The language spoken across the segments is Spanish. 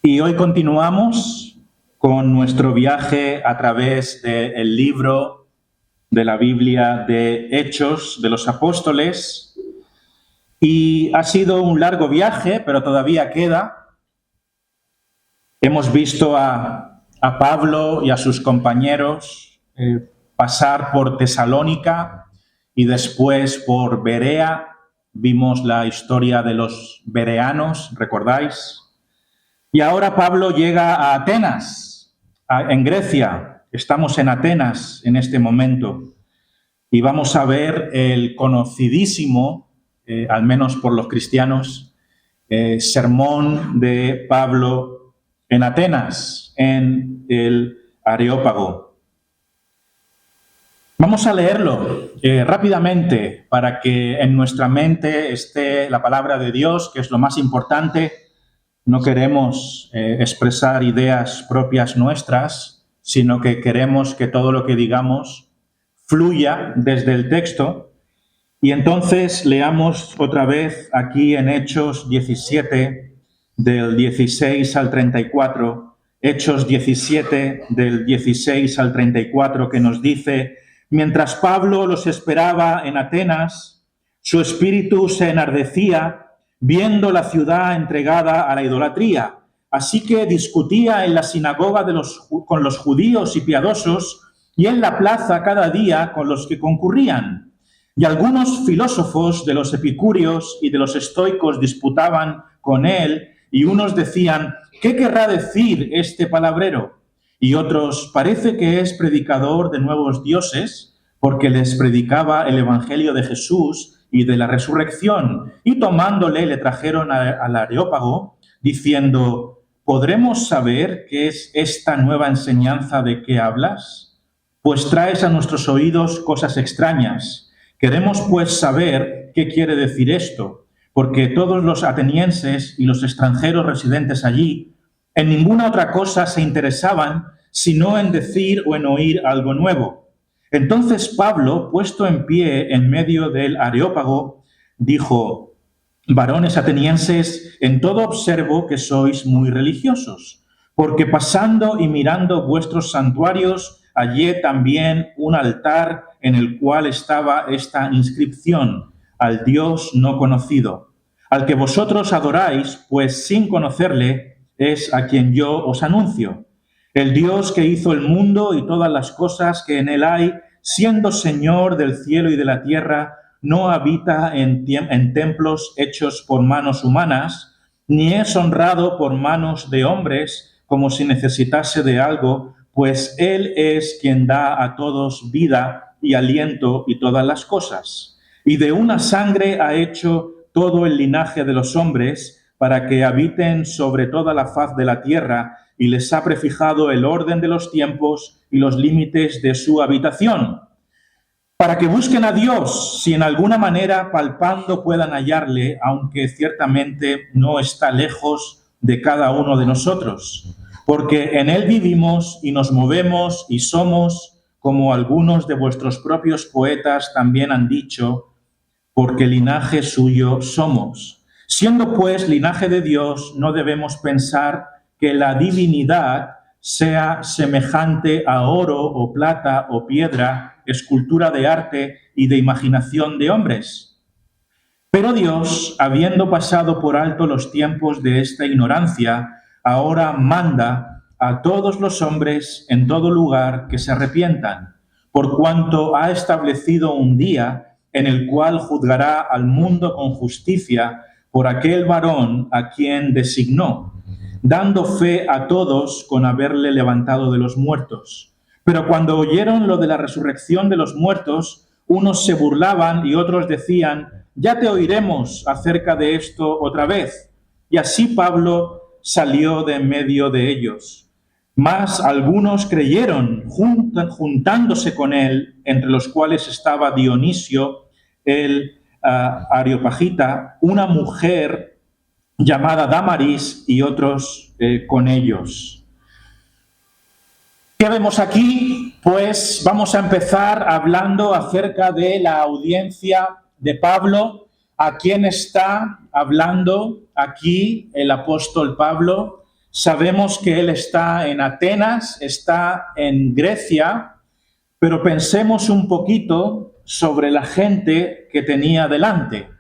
Y hoy continuamos con nuestro viaje a través del libro de la Biblia de Hechos de los Apóstoles. Y ha sido un largo viaje, pero todavía queda. Hemos visto a Pablo y a sus compañeros pasar por Tesalónica y después por Berea. Vimos la historia de los bereanos, ¿recordáis? Y ahora Pablo llega a Atenas, en Grecia. Estamos en Atenas en este momento y vamos a ver el conocidísimo, al menos por los cristianos, sermón de Pablo en Atenas, en el Areópago. Vamos a leerlo rápidamente para que en nuestra mente esté la palabra de Dios, que es lo más importante. No queremos expresar ideas propias nuestras, sino que queremos que todo lo que digamos fluya desde el texto. Y entonces leamos otra vez aquí en Hechos 17, del 16 al 34, Hechos 17, del 16 al 34, que nos dice: mientras Pablo los esperaba en Atenas, su espíritu se enardecía viendo la ciudad entregada a la idolatría. Así que discutía en la sinagoga con los judíos y piadosos y en la plaza cada día con los que concurrían. Y algunos filósofos de los epicúreos y de los estoicos disputaban con él, y unos decían: ¿qué querrá decir este palabrero? Y otros: parece que es predicador de nuevos dioses, porque les predicaba el evangelio de Jesús y de la resurrección. Y tomándole le trajeron al Areópago, diciendo: ¿podremos saber qué es esta nueva enseñanza de que hablas? Pues traes a nuestros oídos cosas extrañas. Queremos pues saber qué quiere decir esto, porque todos los atenienses y los extranjeros residentes allí en ninguna otra cosa se interesaban, sino en decir o en oír algo nuevo. Entonces Pablo, puesto en pie en medio del Areópago, dijo: varones atenienses, en todo observo que sois muy religiosos, porque pasando y mirando vuestros santuarios, hallé también un altar en el cual estaba esta inscripción: al Dios no conocido, al que vosotros adoráis, pues sin conocerle es a quien yo os anuncio. El Dios que hizo el mundo y todas las cosas que en él hay, siendo Señor del cielo y de la tierra, no habita en templos hechos por manos humanas, ni es honrado por manos de hombres como si necesitase de algo, pues Él es quien da a todos vida y aliento y todas las cosas. Y de una sangre ha hecho todo el linaje de los hombres, para que habiten sobre toda la faz de la tierra, y les ha prefijado el orden de los tiempos y los límites de su habitación, para que busquen a Dios, si en alguna manera palpando puedan hallarle, aunque ciertamente no está lejos de cada uno de nosotros, porque en él vivimos y nos movemos y somos, como algunos de vuestros propios poetas también han dicho, porque linaje suyo somos. Siendo pues linaje de Dios, no debemos pensar que la divinidad sea semejante a oro o plata o piedra, escultura de arte y de imaginación de hombres. Pero Dios, habiendo pasado por alto los tiempos de esta ignorancia, ahora manda a todos los hombres en todo lugar que se arrepientan, por cuanto ha establecido un día en el cual juzgará al mundo con justicia por aquel varón a quien designó, dando fe a todos con haberle levantado de los muertos. Pero cuando oyeron lo de la resurrección de los muertos, unos se burlaban y otros decían: ya te oiremos acerca de esto otra vez. Y así Pablo salió de en medio de ellos. Mas algunos creyeron, juntándose con él, entre los cuales estaba Dionisio, el Areopagita, una mujer llamada Damaris, y otros con ellos. ¿Qué vemos aquí? Pues vamos a empezar hablando acerca de la audiencia de Pablo. ¿A quién está hablando aquí el apóstol Pablo? Sabemos que él está en Atenas, está en Grecia, pero pensemos un poquito sobre la gente que tenía delante.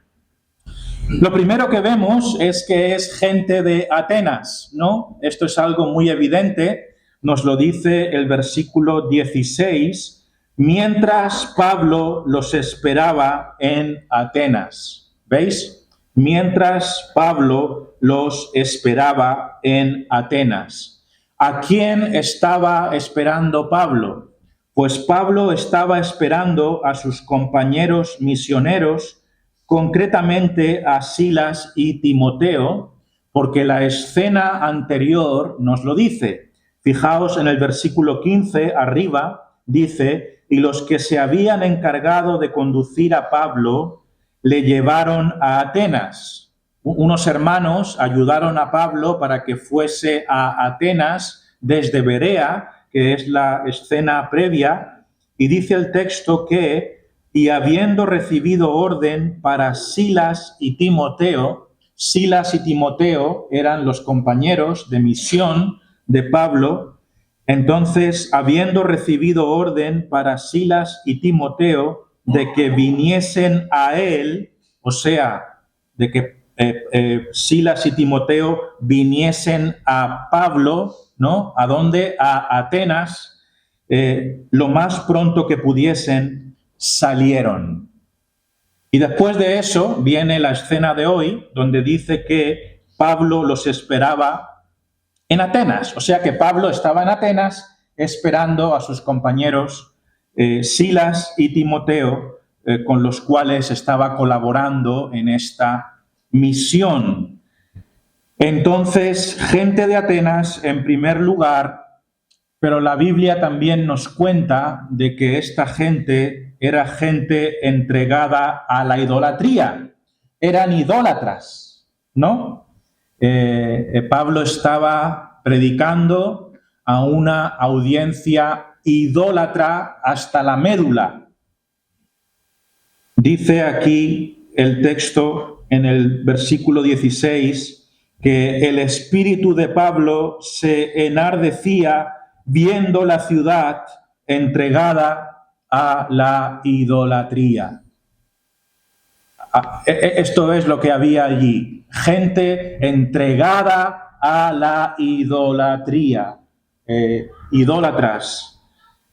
Lo primero que vemos es que es gente de Atenas, ¿no? Esto es algo muy evidente, nos lo dice el versículo 16, mientras Pablo los esperaba en Atenas. ¿Veis? Mientras Pablo los esperaba en Atenas. ¿A quién estaba esperando Pablo? Pues Pablo estaba esperando a sus compañeros misioneros, concretamente a Silas y Timoteo, porque la escena anterior nos lo dice. Fijaos en el versículo 15, arriba, dice, y los que se habían encargado de conducir a Pablo le llevaron a Atenas. Unos hermanos ayudaron a Pablo para que fuese a Atenas desde Berea, que es la escena previa, y dice el texto que y habiendo recibido orden para Silas y Timoteo eran los compañeros de misión de Pablo, entonces, habiendo recibido orden para Silas y Timoteo de que viniesen a él, o sea, de que Silas y Timoteo viniesen a Pablo, ¿no? ¿A dónde? A Atenas, lo más pronto que pudiesen, salieron. Y después de eso viene la escena de hoy, donde dice que Pablo los esperaba en Atenas. O sea que Pablo estaba en Atenas esperando a sus compañeros Silas y Timoteo, con los cuales estaba colaborando en esta misión. Entonces, gente de Atenas, en primer lugar, pero la Biblia también nos cuenta de que esta gente era gente entregada a la idolatría. Eran idólatras, ¿no? Pablo estaba predicando a una audiencia idólatra hasta la médula. Dice aquí el texto en el versículo 16 que el espíritu de Pablo se enardecía viendo la ciudad entregada a la idolatría. Esto es lo que había allí, gente entregada a la idolatría, idólatras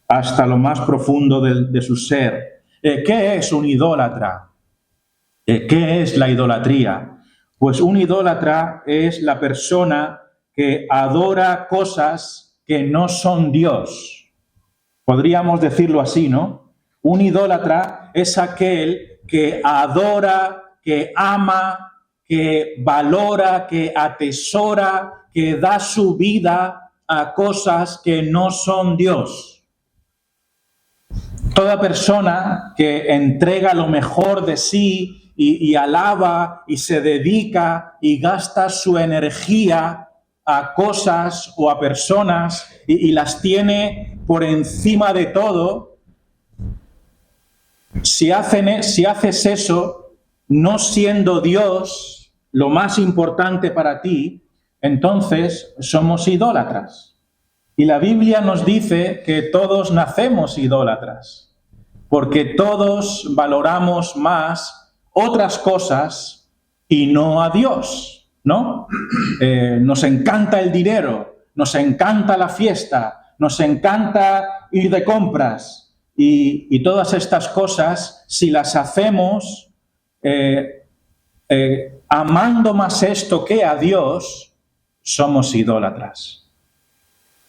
hasta lo más profundo de su ser. ¿Qué es un idólatra? ¿Qué es la idolatría? Pues un idólatra es la persona que adora cosas que no son Dios. Podríamos decirlo así, ¿no? Un idólatra es aquel que adora, que ama, que valora, que atesora, que da su vida a cosas que no son Dios. Toda persona que entrega lo mejor de sí y alaba y se dedica y gasta su energía a cosas o a personas y las tiene por encima de todo, si haces eso, no siendo Dios lo más importante para ti, entonces somos idólatras. Y la Biblia nos dice que todos nacemos idólatras, porque todos valoramos más otras cosas y no a Dios. ¿No? Nos encanta el dinero, nos encanta la fiesta, nos encanta ir de compras y todas estas cosas, si las hacemos amando más esto que a Dios, somos idólatras.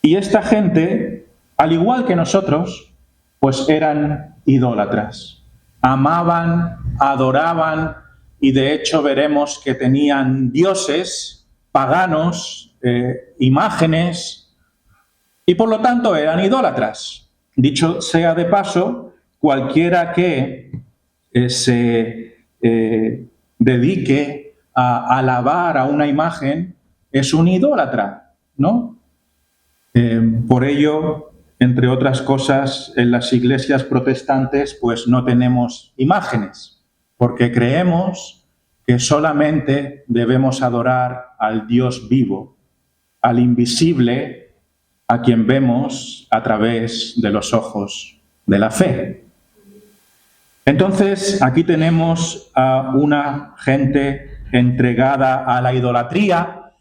Y esta gente, al igual que nosotros, pues eran idólatras. Amaban, adoraban, y de hecho veremos que tenían dioses paganos, imágenes, y por lo tanto eran idólatras. Dicho sea de paso, cualquiera que se dedique a alabar a una imagen es un idólatra, ¿no? Por ello, entre otras cosas, en las iglesias protestantes pues no tenemos imágenes, porque creemos que solamente debemos adorar al Dios vivo, al invisible, a quien vemos a través de los ojos de la fe. Entonces, aquí tenemos a una gente entregada a la idolatría,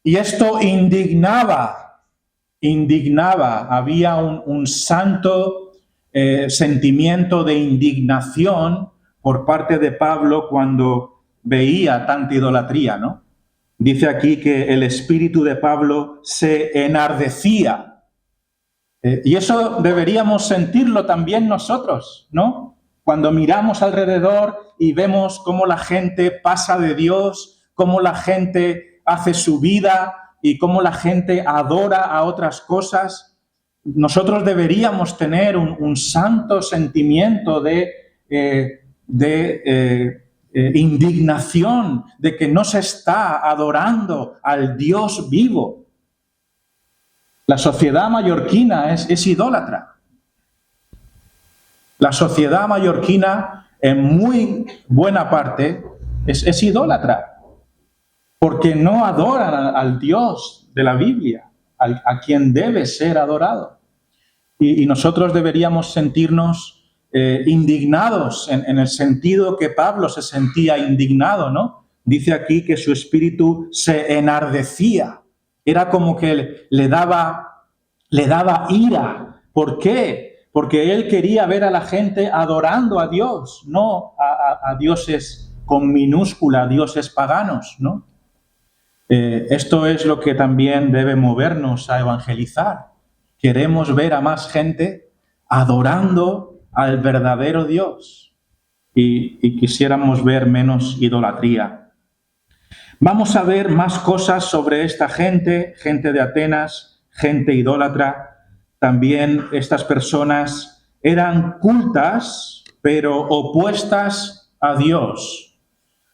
y esto indignaba, había un santo sentimiento de indignación por parte de Pablo cuando veía tanta idolatría, ¿no? Dice aquí que el espíritu de Pablo se enardecía. Y eso deberíamos sentirlo también nosotros, ¿no? Cuando miramos alrededor y vemos cómo la gente pasa de Dios, cómo la gente hace su vida y cómo la gente adora a otras cosas, nosotros deberíamos tener un santo sentimiento de indignación de que no se está adorando al Dios vivo. La sociedad mallorquina es idólatra. La sociedad mallorquina, en muy buena parte, es idólatra, porque no adoran al Dios de la Biblia, a quien debe ser adorado. Y nosotros deberíamos sentirnos indignados en el sentido que Pablo se sentía indignado, ¿no? Dice aquí que su espíritu se enardecía. Era como que le daba ira. ¿Por qué? Porque él quería ver a la gente adorando a Dios, no a dioses con minúscula, dioses paganos, ¿no? Esto es lo que también debe movernos a evangelizar. Queremos ver a más gente adorando al verdadero Dios y quisiéramos ver menos idolatría. Vamos a ver más cosas sobre esta gente de Atenas, gente idólatra. También estas personas eran cultas, pero opuestas a Dios.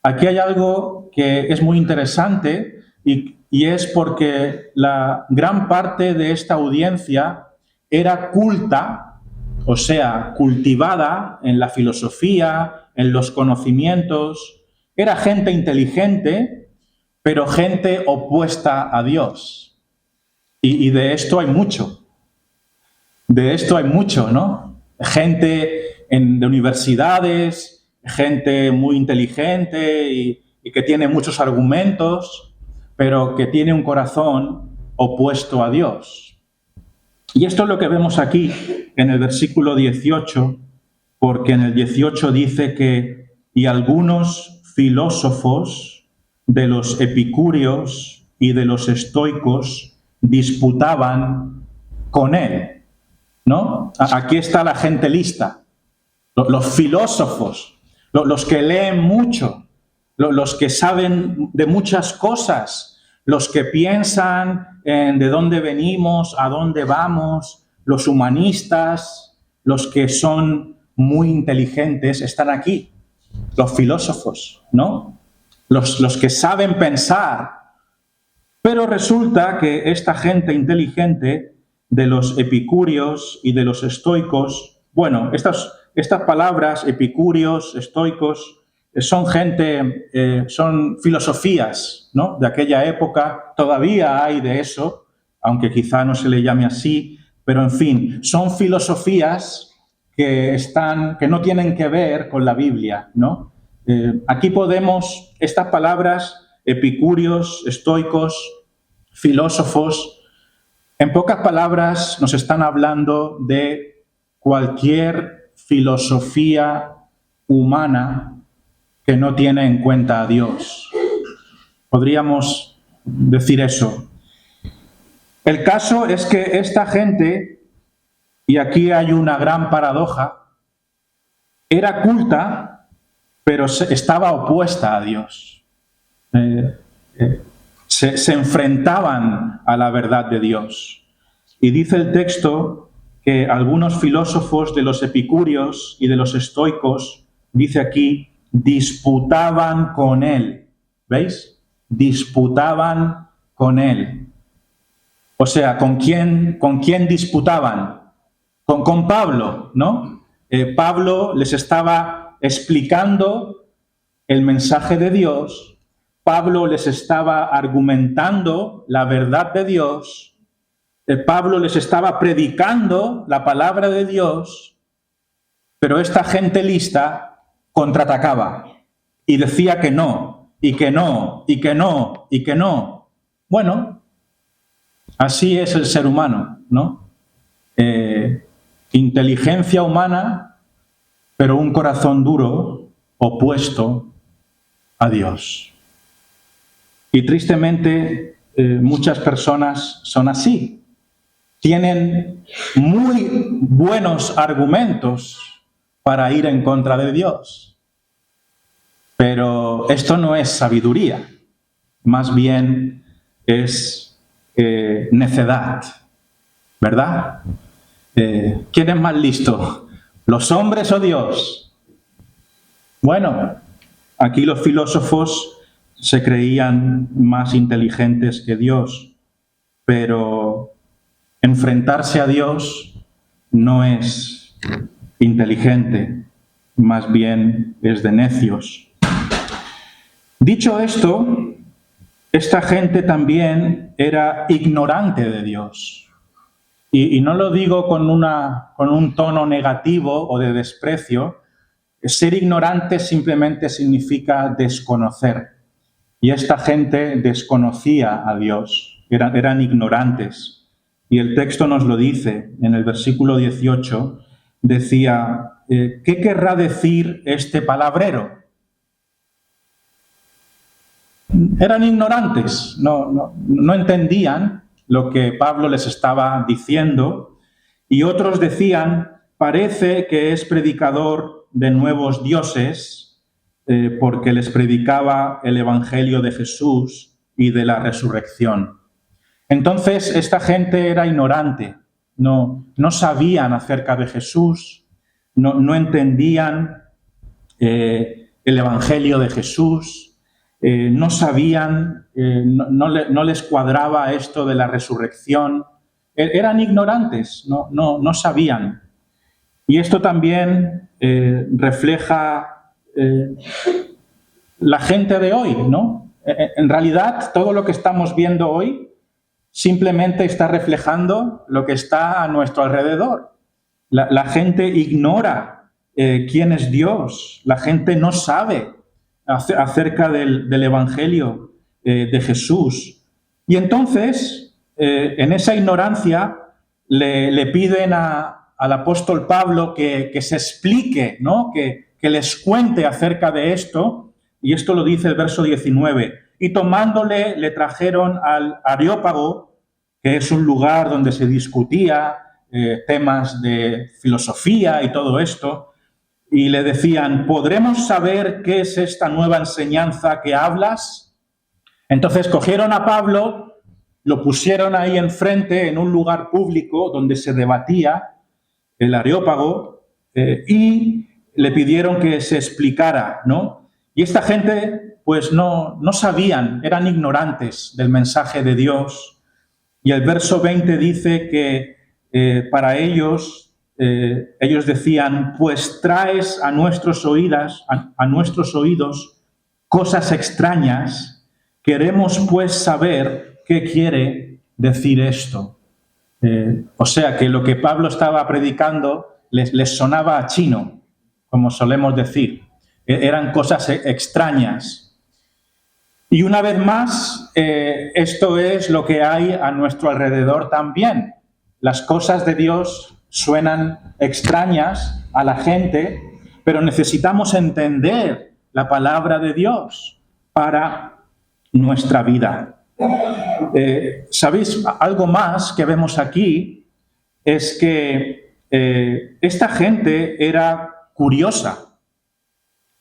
Aquí hay algo que es muy interesante y es porque la gran parte de esta audiencia era culta, o sea, cultivada en la filosofía, en los conocimientos. Era gente inteligente, pero gente opuesta a Dios. Y de esto hay mucho. De esto hay mucho, ¿no? Gente de universidades, gente muy inteligente y que tiene muchos argumentos, pero que tiene un corazón opuesto a Dios. Y esto es lo que vemos aquí en el versículo 18, porque en el 18 dice que y algunos filósofos de los epicúreos y de los estoicos disputaban con él, ¿no? Aquí está la gente lista, los filósofos, los que leen mucho, los que saben de muchas cosas, los que piensan en de dónde venimos, a dónde vamos, los humanistas, los que son muy inteligentes, están aquí. Los filósofos, ¿no? Los que saben pensar. Pero resulta que esta gente inteligente de los epicúreos y de los estoicos, bueno, estas palabras, epicúreos, estoicos, son son filosofías, ¿no? De aquella época. Todavía hay de eso, aunque quizá no se le llame así, pero en fin, son filosofías que no tienen que ver con la Biblia, ¿no? Aquí podemos, estas palabras, epicúreos, estoicos, filósofos, en pocas palabras nos están hablando de cualquier filosofía humana que no tiene en cuenta a Dios. Podríamos decir eso. El caso es que esta gente, y aquí hay una gran paradoja, era culta, pero estaba opuesta a Dios. Se enfrentaban a la verdad de Dios. Y dice el texto que algunos filósofos de los epicúreos y de los estoicos, dice aquí, disputaban con él. ¿Veis? Disputaban con él. O sea, ¿con quién disputaban? Con Pablo, ¿no? Pablo les estaba explicando el mensaje de Dios, Pablo les estaba argumentando la verdad de Dios, Pablo les estaba predicando la palabra de Dios, pero esta gente lista contraatacaba y decía que no, y que no, y que no, y que no. Bueno, así es el ser humano, ¿no? Inteligencia humana, pero un corazón duro, opuesto a Dios. Y tristemente, muchas personas son así. Tienen muy buenos argumentos para ir en contra de Dios. Pero esto no es sabiduría, más bien es necedad, ¿verdad? ¿Quién es más listo? ¿Los hombres o Dios? Bueno, aquí los filósofos se creían más inteligentes que Dios, pero enfrentarse a Dios no es inteligente, más bien es de necios. Dicho esto, esta gente también era ignorante de Dios. Y no lo digo con un tono negativo o de desprecio. Ser ignorante simplemente significa desconocer. Y esta gente desconocía a Dios, eran ignorantes. Y el texto nos lo dice, en el versículo 18, decía, ¿qué querrá decir este palabrero? Eran ignorantes, no entendían lo que Pablo les estaba diciendo, y otros decían, parece que es predicador de nuevos dioses, porque les predicaba el Evangelio de Jesús y de la resurrección. Entonces, esta gente era ignorante, no sabían acerca de Jesús, no entendían el Evangelio de Jesús, no sabían, no les cuadraba esto de la resurrección. Eran ignorantes, no sabían. Y esto también refleja la gente de hoy, ¿no? En realidad, todo lo que estamos viendo hoy simplemente está reflejando lo que está a nuestro alrededor. La gente ignora quién es Dios. La gente no sabe acerca del Evangelio de Jesús. Y entonces, en esa ignorancia, le piden al apóstol Pablo que se explique, ¿no? Que les cuente acerca de esto, y esto lo dice el verso 19. Y tomándole, le trajeron al Areópago, que es un lugar donde se discutía temas de filosofía y todo esto, y le decían, ¿podremos saber qué es esta nueva enseñanza que hablas? Entonces cogieron a Pablo, lo pusieron ahí enfrente en un lugar público donde se debatía el Areópago y le pidieron que se explicara, ¿no? Y esta gente pues no sabían, eran ignorantes del mensaje de Dios. Y el verso 20 dice que para ellos decían, pues traes a nuestros oídos cosas extrañas, queremos pues saber qué quiere decir esto. O sea que lo que Pablo estaba predicando les sonaba a chino, como solemos decir. Eran cosas extrañas. Y una vez más, esto es lo que hay a nuestro alrededor también. Las cosas de Dios suenan extrañas a la gente, pero necesitamos entender la palabra de Dios para nuestra vida. ¿Sabéis? Algo más que vemos aquí es que esta gente era curiosa.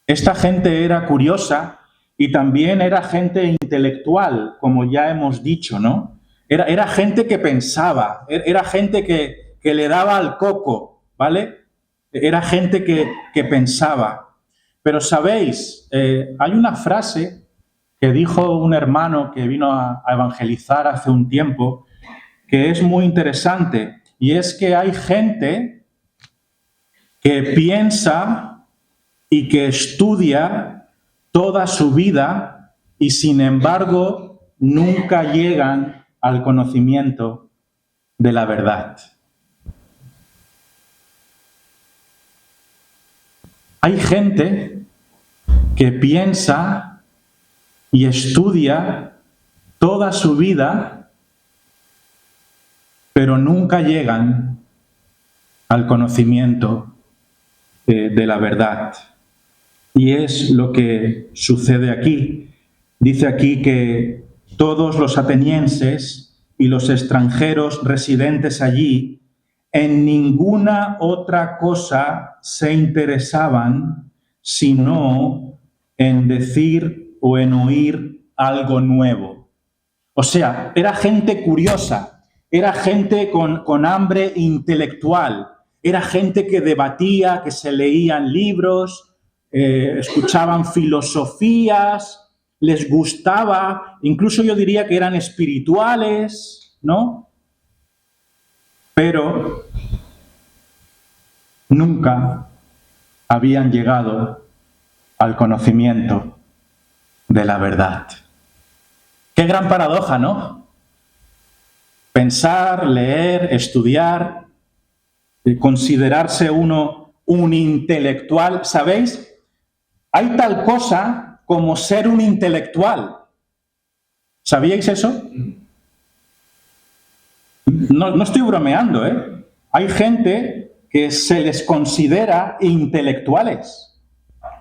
Esta gente era curiosa y también era gente intelectual, como ya hemos dicho, ¿no? Era gente que pensaba, era gente que le daba al coco, ¿vale? Era gente que pensaba. Pero, ¿sabéis? Hay una frase que dijo un hermano que vino a evangelizar hace un tiempo, que es muy interesante, y es que hay gente que piensa y que estudia toda su vida y sin embargo nunca llegan al conocimiento de la verdad. Hay gente que piensa y estudia toda su vida, pero nunca llegan al conocimiento de la verdad. Y es lo que sucede aquí. Dice aquí que todos los atenienses y los extranjeros residentes allí en ninguna otra cosa se interesaban sino en decir o en oír algo nuevo. O sea, era gente curiosa, era gente con hambre intelectual, era gente que debatía, que se leían libros, escuchaban filosofías, les gustaba, incluso yo diría que eran espirituales, ¿no? Pero nunca habían llegado al conocimiento de la verdad. Qué gran paradoja, ¿no? Pensar, leer, estudiar, considerarse uno un intelectual. ¿Sabéis? Hay tal cosa como ser un intelectual. ¿Sabíais eso? No estoy bromeando, ¿eh? Hay gente que se les considera intelectuales.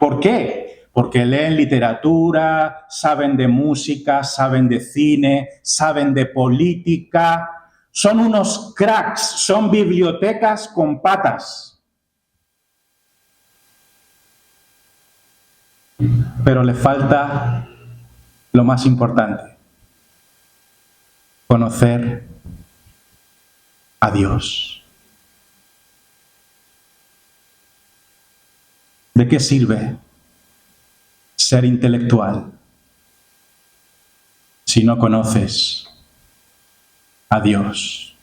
¿Por qué? Porque leen literatura, saben de música, saben de cine, saben de política. Son unos cracks, son bibliotecas con patas. Pero le falta lo más importante: conocer a Dios. ¿De qué sirve ser intelectual si no conoces a Dios?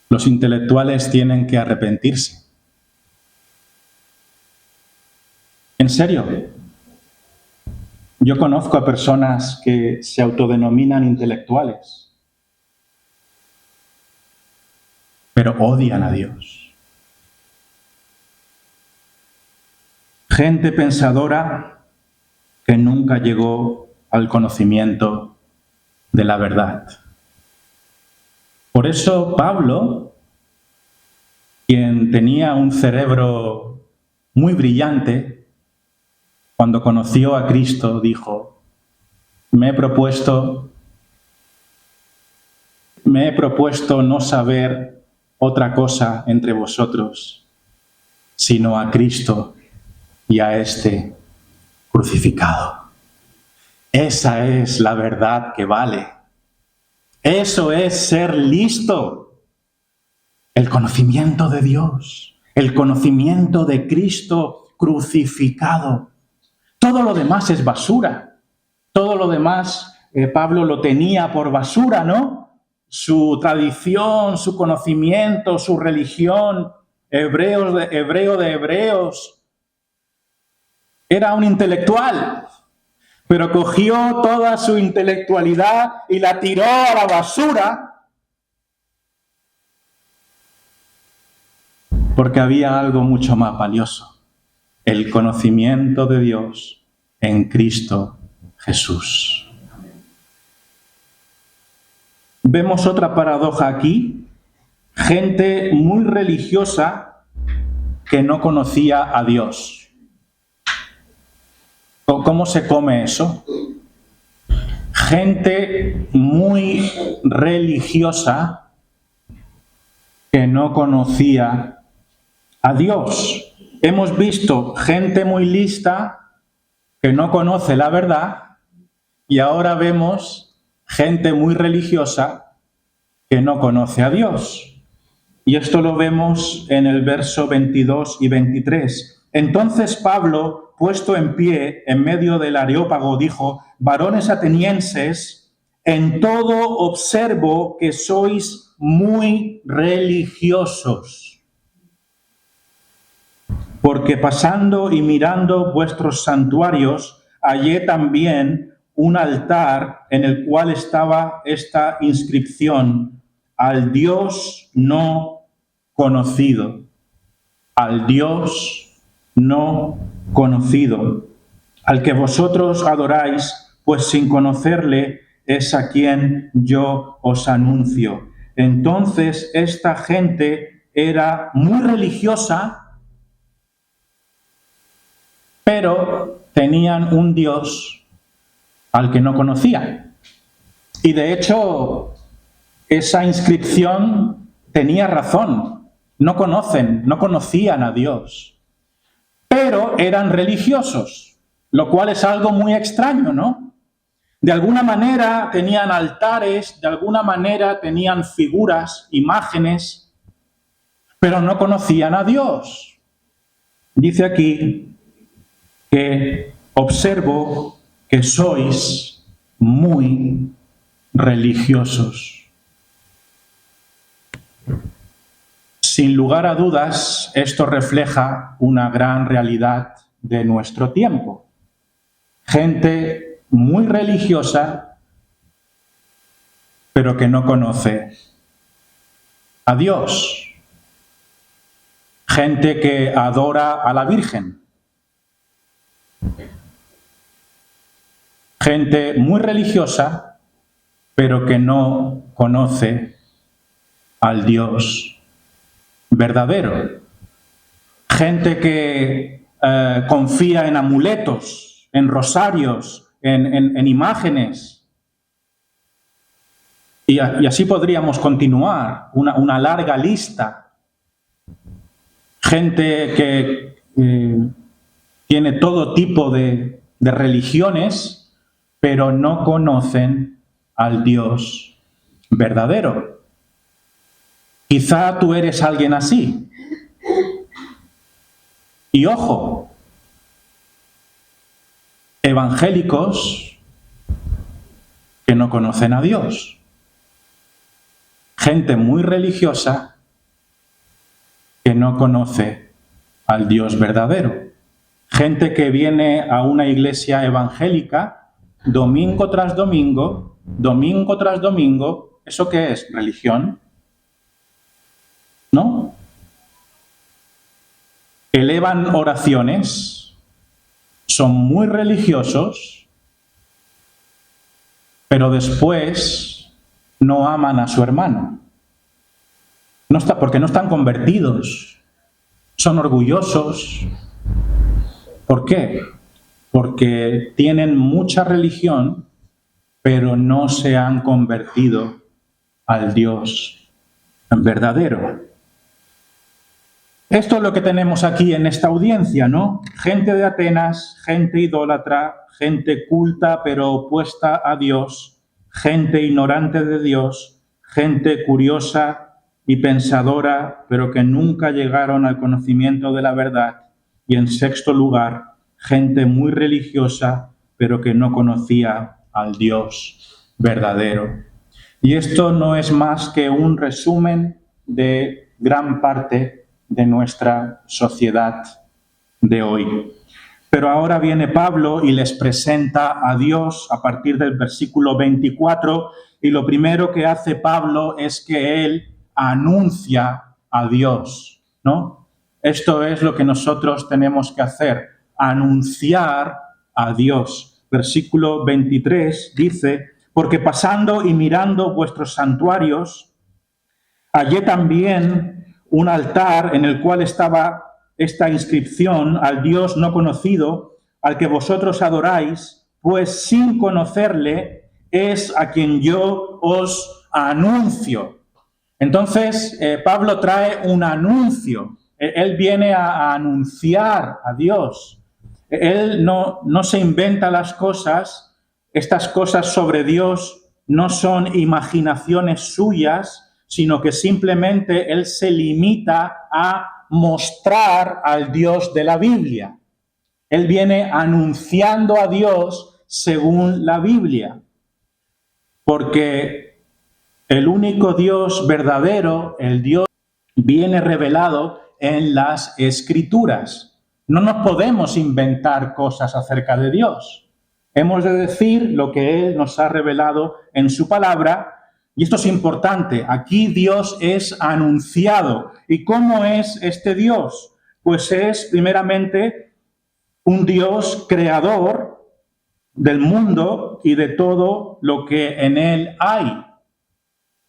Los intelectuales tienen que arrepentirse. En serio, yo conozco a personas que se autodenominan intelectuales, pero odian a Dios. Gente pensadora que nunca llegó al conocimiento de la verdad. Por eso Pablo, quien tenía un cerebro muy brillante, cuando conoció a Cristo dijo: me he propuesto no saber otra cosa entre vosotros, sino a Cristo y a este crucificado. Esa es la verdad que vale. Eso es ser listo. El conocimiento de Dios, el conocimiento de Cristo crucificado. Todo lo demás es basura. Todo lo demás, Pablo lo tenía por basura, ¿no? Su tradición, su conocimiento, su religión, hebreo de hebreos. Era un intelectual, pero cogió toda su intelectualidad y la tiró a la basura porque había algo mucho más valioso: el conocimiento de Dios en Cristo Jesús. Vemos otra paradoja aquí: gente muy religiosa que no conocía a Dios. ¿Cómo se come eso? Gente muy religiosa que no conocía a Dios. Hemos visto gente muy lista que no conoce la verdad, y ahora vemos gente muy religiosa que no conoce a Dios. Y esto lo vemos en el verso 22 y 23. Entonces Pablo, puesto en pie en medio del Areópago, dijo: varones atenienses, en todo observo que sois muy religiosos, porque pasando y mirando vuestros santuarios, hallé también un altar en el cual estaba esta inscripción: al Dios no conocido, al Dios no conocido, al que vosotros adoráis, pues sin conocerle es a quien yo os anuncio. Entonces esta gente era muy religiosa, pero tenían un Dios al que no conocían. Y de hecho, esa inscripción tenía razón. No conocían a Dios. Pero eran religiosos, lo cual es algo muy extraño, ¿no? De alguna manera tenían altares, de alguna manera tenían figuras, imágenes, pero no conocían a Dios. Dice aquí que observo que sois muy religiosos. Sin lugar a dudas, esto refleja una gran realidad de nuestro tiempo. Gente muy religiosa, pero que no conoce a Dios. Gente que adora a la Virgen. Gente muy religiosa, pero que no conoce al Dios verdadero. Gente que confía en amuletos, en rosarios, en imágenes. Y así podríamos continuar, una larga lista. Gente que tiene todo tipo de religiones, pero no conocen al Dios verdadero. Quizá tú eres alguien así. Y ojo, evangélicos que no conocen a Dios. Gente muy religiosa que no conoce al Dios verdadero. Gente que viene a una iglesia evangélica domingo tras domingo, ¿eso qué es? ¿Religión? ¿No? Elevan oraciones, son muy religiosos, pero después no aman a su hermano. Porque no están convertidos, son orgullosos. ¿Por qué? Porque tienen mucha religión, pero no se han convertido al Dios verdadero. Esto es lo que tenemos aquí en esta audiencia, ¿no? Gente de Atenas, gente idólatra, gente culta pero opuesta a Dios, gente ignorante de Dios, gente curiosa y pensadora, pero que nunca llegaron al conocimiento de la verdad. Y en sexto lugar, gente muy religiosa, pero que no conocía al Dios verdadero. Y esto no es más que un resumen de gran parte de nuestra sociedad de hoy. Pero ahora viene Pablo y les presenta a Dios a partir del versículo 24, y lo primero que hace Pablo es que él anuncia a Dios, ¿no? Esto es lo que nosotros tenemos que hacer, anunciar a Dios. Versículo 23 dice: porque pasando y mirando vuestros santuarios, hallé también un altar en el cual estaba esta inscripción: al Dios no conocido, al que vosotros adoráis, pues sin conocerle es a quien yo os anuncio. Entonces, Pablo trae un anuncio. Él viene a anunciar a Dios. Él no se inventa las cosas. Estas cosas sobre Dios no son imaginaciones suyas, sino que simplemente él se limita a mostrar al Dios de la Biblia. Él viene anunciando a Dios según la Biblia. Porque el único Dios verdadero, el Dios, viene revelado en las Escrituras. No nos podemos inventar cosas acerca de Dios. Hemos de decir lo que Él nos ha revelado en su palabra. Y esto es importante. Aquí Dios es anunciado. ¿Y cómo es este Dios? Pues es primeramente un Dios creador del mundo y de todo lo que en él hay.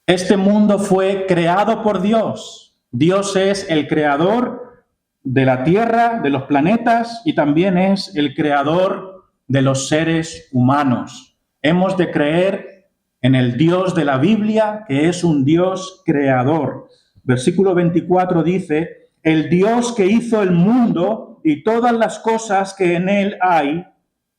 Este mundo fue creado por Dios. Dios es el creador de la tierra, de los planetas, y también es el creador de los seres humanos. Hemos de creer en el Dios de la Biblia, que es un Dios creador. Versículo 24 dice: el Dios que hizo el mundo y todas las cosas que en él hay,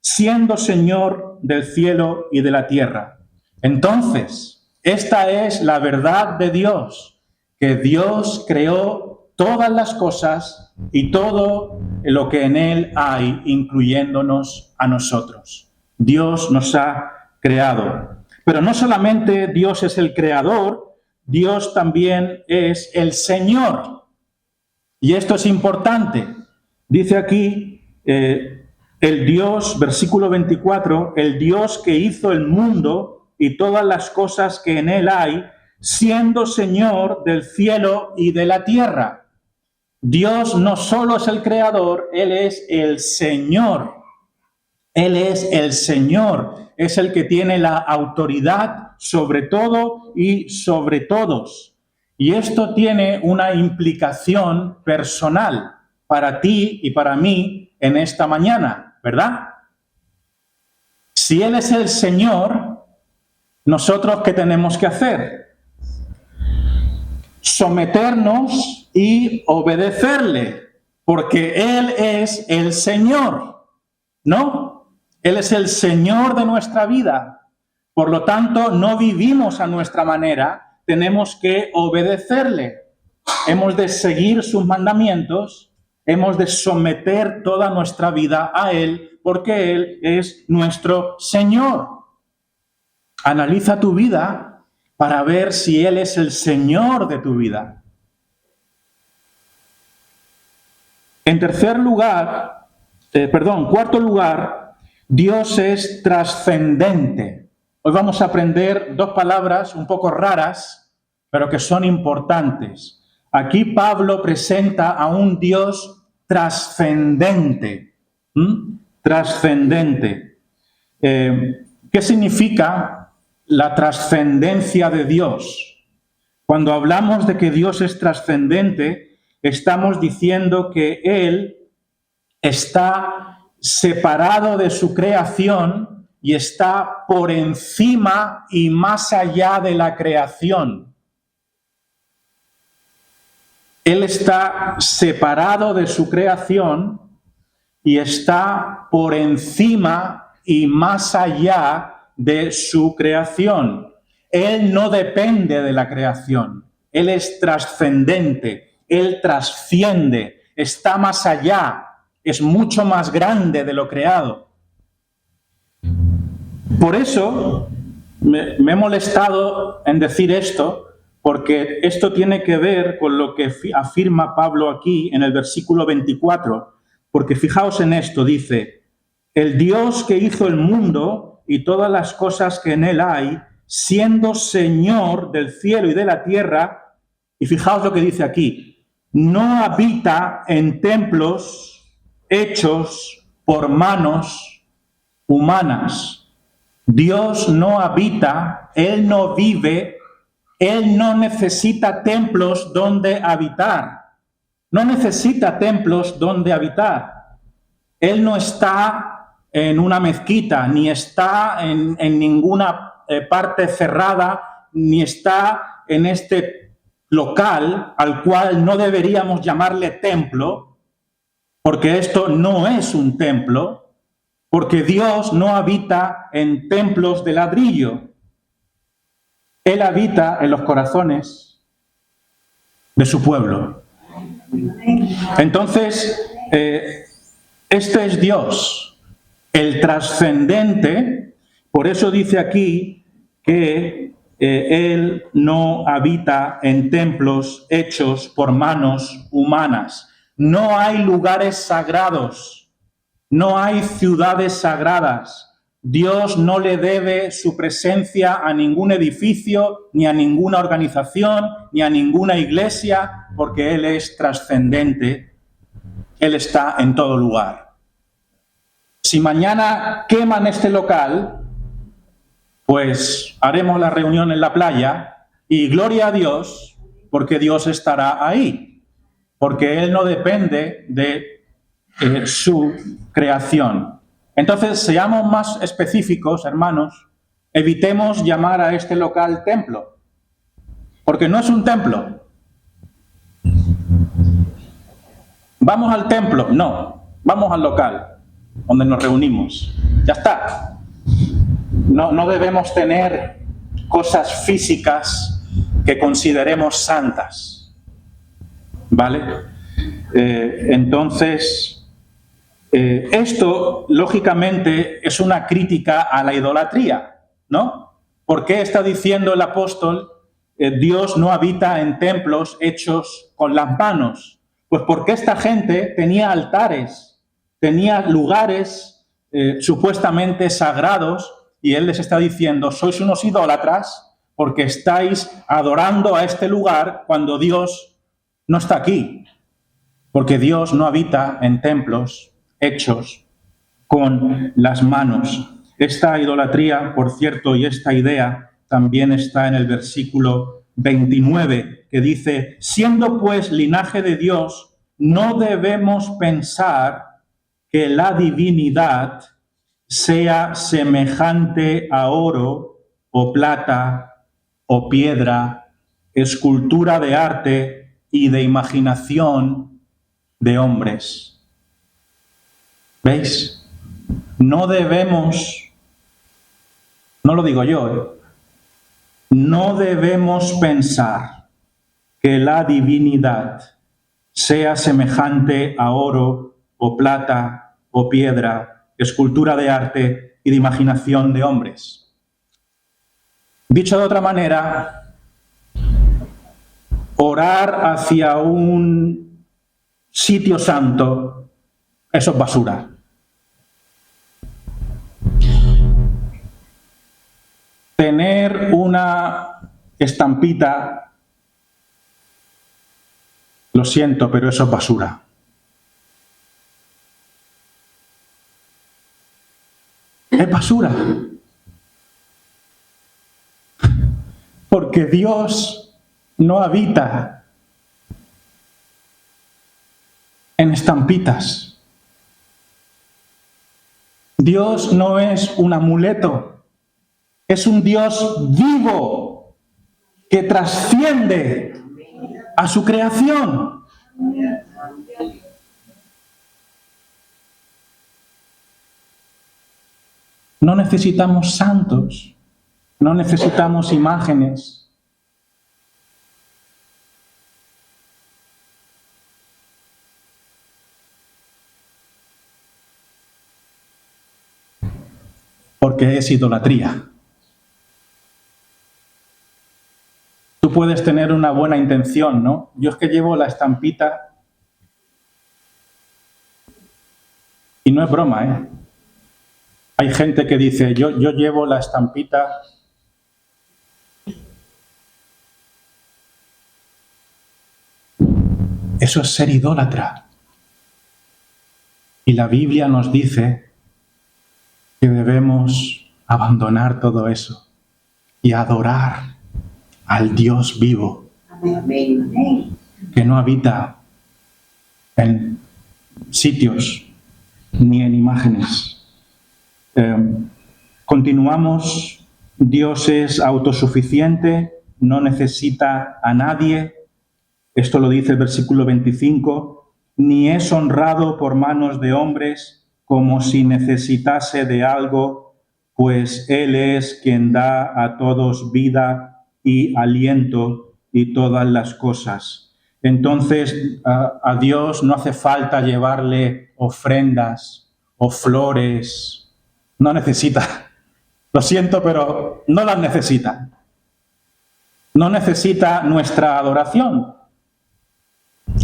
siendo Señor del cielo y de la tierra. Entonces, esta es la verdad de Dios, que Dios creó todas las cosas y todo lo que en él hay, incluyéndonos a nosotros. Dios nos ha creado. Pero no solamente Dios es el creador, Dios también es el Señor. Y esto es importante. Dice aquí el Dios, versículo 24, el Dios que hizo el mundo y todas las cosas que en él hay, siendo Señor del cielo y de la tierra. Dios no solo es el creador, Él es el Señor. Él es el Señor, es el que tiene la autoridad sobre todo y sobre todos. Y esto tiene una implicación personal para ti y para mí en esta mañana, ¿verdad? Si Él es el Señor, ¿nosotros qué tenemos que hacer? Someternos y obedecerle, porque Él es el Señor, ¿no? Él es el Señor de nuestra vida. Por lo tanto, no vivimos a nuestra manera, tenemos que obedecerle. Hemos de seguir sus mandamientos, hemos de someter toda nuestra vida a Él, porque Él es nuestro Señor. Analiza tu vida para ver si Él es el Señor de tu vida. En cuarto lugar, Dios es trascendente. Hoy vamos a aprender dos palabras un poco raras, pero que son importantes. Aquí Pablo presenta a un Dios trascendente. Trascendente. ¿Qué significa la trascendencia de Dios? Cuando hablamos de que Dios es trascendente, estamos diciendo que Él está separado de su creación y está por encima y más allá de la creación. Él está separado de su creación y está por encima y más allá de su creación. Él no depende de la creación. Él es trascendente. Él trasciende. Está más allá. Es mucho más grande de lo creado. Por eso me he molestado en decir esto, porque esto tiene que ver con lo que afirma Pablo aquí en el versículo 24, porque fijaos en esto, dice: el Dios que hizo el mundo y todas las cosas que en él hay, siendo Señor del cielo y de la tierra, y fijaos lo que dice aquí, no habita en templos hechos por manos humanas. Dios no habita, Él no vive, Él no necesita templos donde habitar. No necesita templos donde habitar. Él no está en una mezquita, ni está en ninguna parte cerrada, ni está en este local al cual no deberíamos llamarle templo, porque esto no es un templo, porque Dios no habita en templos de ladrillo. Él habita en los corazones de su pueblo. Entonces, este es Dios, el trascendente. Por eso dice aquí que Él no habita en templos hechos por manos humanas. No hay lugares sagrados, no hay ciudades sagradas, Dios no le debe su presencia a ningún edificio, ni a ninguna organización, ni a ninguna iglesia, porque Él es trascendente. Él está en todo lugar. Si mañana queman este local, pues haremos la reunión en la playa y gloria a Dios, porque Dios estará ahí, porque Él no depende de su creación. Entonces, seamos más específicos, hermanos, evitemos llamar a este local templo, porque no es un templo. ¿Vamos al templo? No, vamos al local, donde nos reunimos. Ya está. No debemos tener cosas físicas que consideremos santas, ¿vale? Entonces, esto, lógicamente, es una crítica a la idolatría, ¿no? ¿Por qué está diciendo el apóstol, Dios no habita en templos hechos con las manos? Pues porque esta gente tenía altares, tenía lugares supuestamente sagrados, y Él les está diciendo, sois unos idólatras porque estáis adorando a este lugar cuando Dios no está aquí, porque Dios no habita en templos hechos con las manos. Esta idolatría, por cierto, y esta idea también está en el versículo 29, que dice, siendo pues linaje de Dios, no debemos pensar que la divinidad sea semejante a oro o plata o piedra, escultura de arte y de imaginación de hombres. ¿Veis? No debemos, no lo digo yo, no debemos pensar que la divinidad sea semejante a oro o plata o piedra, escultura de arte y de imaginación de hombres. Dicho de otra manera, orar hacia un sitio santo, eso es basura. Tener una estampita, lo siento, pero eso es basura. Es basura. Porque Dios no habita en estampitas. Dios no es un amuleto, es un Dios vivo que trasciende a su creación. No necesitamos santos, no necesitamos imágenes. Porque es idolatría. Tú puedes tener una buena intención, ¿no? Yo es que llevo la estampita y no es broma, ¿eh? Hay gente que dice, yo llevo la estampita Eso es ser idólatra. Y la Biblia nos dice que debemos abandonar todo eso y adorar al Dios vivo, que no habita en sitios ni en imágenes. Continuamos. Dios es autosuficiente, no necesita a nadie. Esto lo dice el versículo 25. Ni es honrado por manos de hombres como si necesitase de algo, pues Él es quien da a todos vida y aliento y todas las cosas. Entonces, a Dios no hace falta llevarle ofrendas o flores. No necesita. Lo siento, pero no las necesita. No necesita nuestra adoración.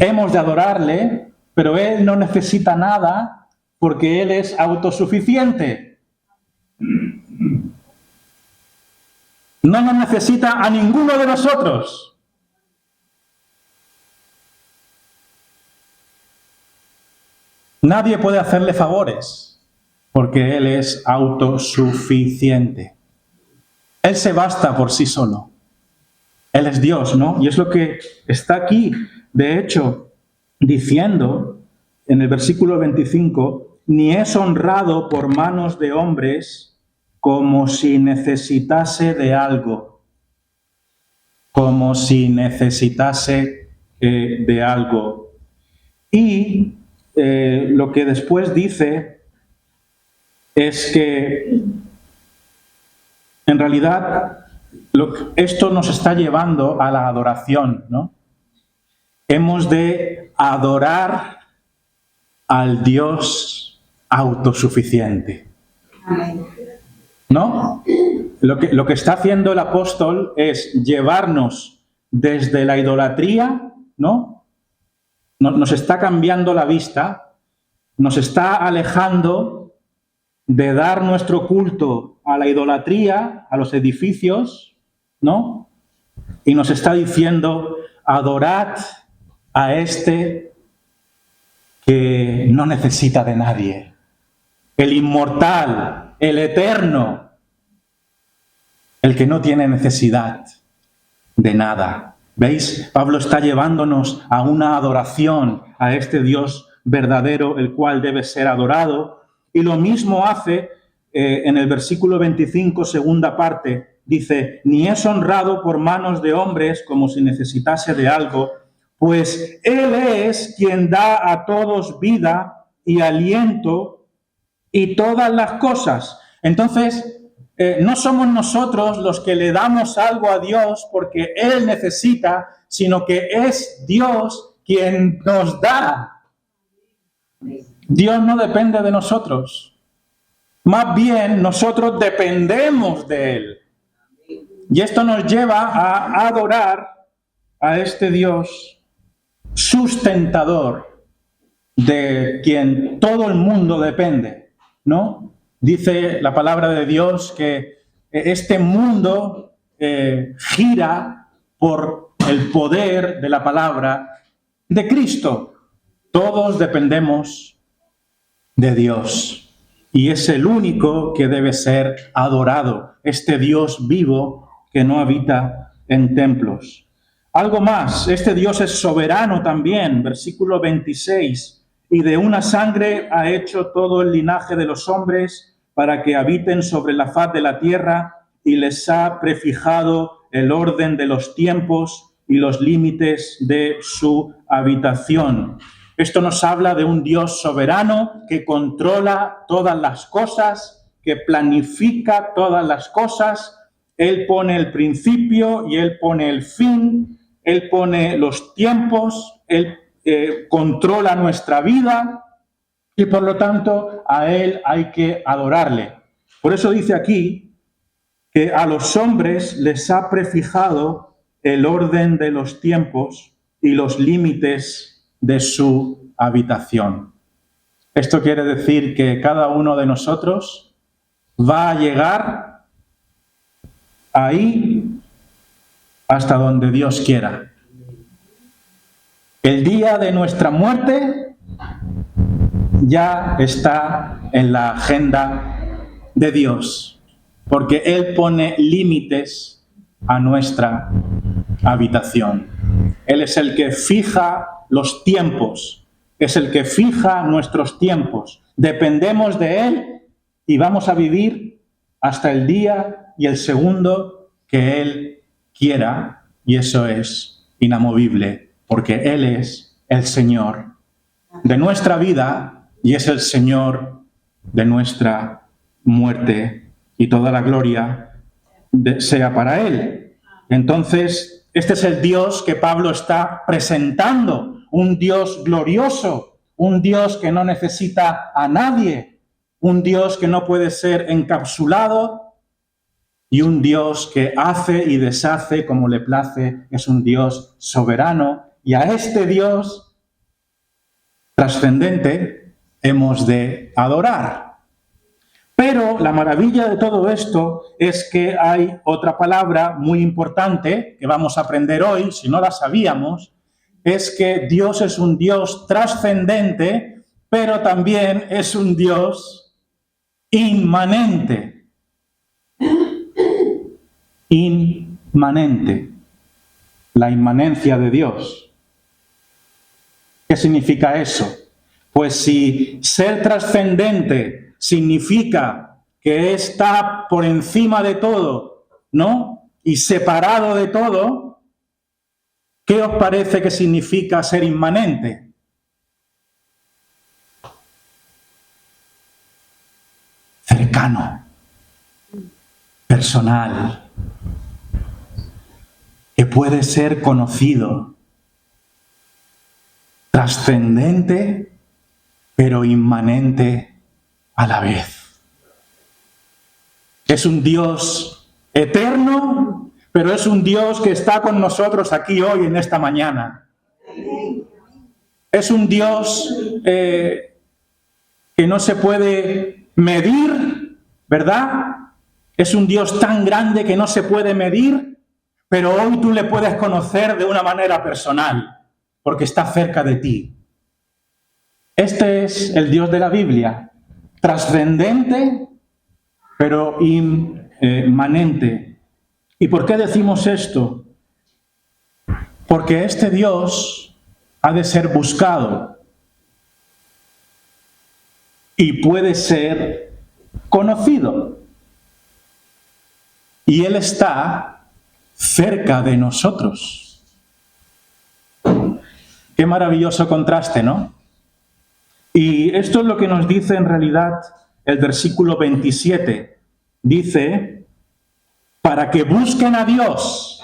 Hemos de adorarle, pero Él no necesita nada porque Él es autosuficiente. No nos necesita a ninguno de nosotros. Nadie puede hacerle favores, porque Él es autosuficiente. Él se basta por sí solo. Él es Dios, ¿no? Y es lo que está aquí, de hecho, diciendo en el versículo 25, ni es honrado por manos de hombres como si necesitase de algo. Como si necesitase de algo. Y lo que después dice es que en realidad esto nos está llevando a la adoración, ¿no? Hemos de adorar al Dios autosuficiente. ¿No? Lo que está haciendo el apóstol es llevarnos desde la idolatría, ¿no? Nos está cambiando la vista, nos está alejando de dar nuestro culto a la idolatría, a los edificios, ¿no? Y nos está diciendo, adorad a este que no necesita de nadie, el inmortal, el eterno, el que no tiene necesidad de nada. ¿Veis? Pablo está llevándonos a una adoración a este Dios verdadero, el cual debe ser adorado. Y lo mismo hace en el versículo 25, segunda parte. Dice, ni es honrado por manos de hombres como si necesitase de algo, pues Él es quien da a todos vida y aliento y todas las cosas. Entonces, no somos nosotros los que le damos algo a Dios porque Él necesita, sino que es Dios quien nos da. Dios no depende de nosotros. Más bien, nosotros dependemos de Él. Y esto nos lleva a adorar a este Dios sustentador de quien todo el mundo depende, ¿no? Dice la palabra de Dios que este mundo gira por el poder de la palabra de Cristo. Todos dependemos de Dios y es el único que debe ser adorado, este Dios vivo que no habita en templos. Algo más, este Dios es soberano también, versículo 26. Y de una sangre ha hecho todo el linaje de los hombres para que habiten sobre la faz de la tierra y les ha prefijado el orden de los tiempos y los límites de su habitación. Esto nos habla de un Dios soberano que controla todas las cosas, que planifica todas las cosas. Él pone el principio y Él pone el fin, Él pone los tiempos, Él controla nuestra vida y por lo tanto a Él hay que adorarle. Por eso dice aquí que a los hombres les ha prefijado el orden de los tiempos y los límites de su habitación. Esto quiere decir que cada uno de nosotros va a llegar ahí hasta donde Dios quiera. El día de nuestra muerte ya está en la agenda de Dios, porque Él pone límites a nuestra habitación. Él es el que fija los tiempos, es el que fija nuestros tiempos. Dependemos de Él y vamos a vivir hasta el día y el segundo que Él quiera, y eso es inamovible. Porque Él es el Señor de nuestra vida y es el Señor de nuestra muerte. Y toda la gloria sea para Él. Entonces, este es el Dios que Pablo está presentando. Un Dios glorioso, un Dios que no necesita a nadie, un Dios que no puede ser encapsulado y un Dios que hace y deshace como le place. Es un Dios soberano. Y a este Dios trascendente hemos de adorar. Pero la maravilla de todo esto es que hay otra palabra muy importante que vamos a aprender hoy, si no la sabíamos, es que Dios es un Dios trascendente, pero también es un Dios inmanente. Inmanente. La inmanencia de Dios. ¿Qué significa eso? Pues si ser trascendente significa que está por encima de todo, ¿no? Y separado de todo, ¿qué os parece que significa ser inmanente? Cercano, personal, que puede ser conocido, trascendente, pero inmanente a la vez. Es un Dios eterno, pero es un Dios que está con nosotros aquí hoy, en esta mañana. Es un Dios que no se puede medir, ¿verdad? Es un Dios tan grande que no se puede medir, pero hoy tú le puedes conocer de una manera personal, porque está cerca de ti. Este es el Dios de la Biblia, trascendente, pero inmanente. ¿Y por qué decimos esto? Porque este Dios ha de ser buscado y puede ser conocido. Y Él está cerca de nosotros. Qué maravilloso contraste, ¿no? Y esto es lo que nos dice en realidad el versículo 27. Dice, para que busquen a Dios.